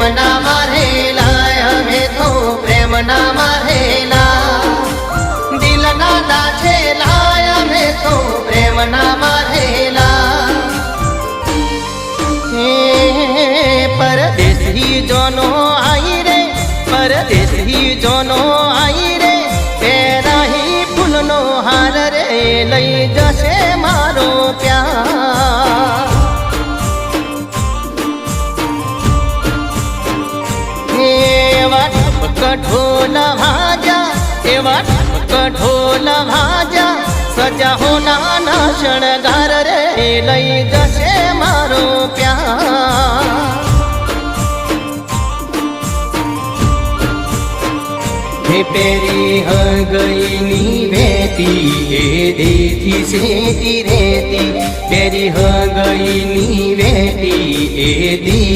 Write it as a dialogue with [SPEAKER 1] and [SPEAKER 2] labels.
[SPEAKER 1] દિલના મારેલા અમે તો પ્રેમના મારેલા દિલના દાછેલા અમે તો પ્રેમના મારેલા પરદેશી જોનો આઈ રે પરદેશી જોનો આઈ રે પેરાહી ફૂલનો હાર રે લઈ જશે મારો પ્યાર એવા ઢોલ ભાજા એવા ઢોલ ભાજા સજા હો નાના શણગાર રે લઈ જશે મારો પ્યાર પેરી હગઈની વેતી એ દેથી સેતી રેતી પેરી હગઈની વેતી એ દી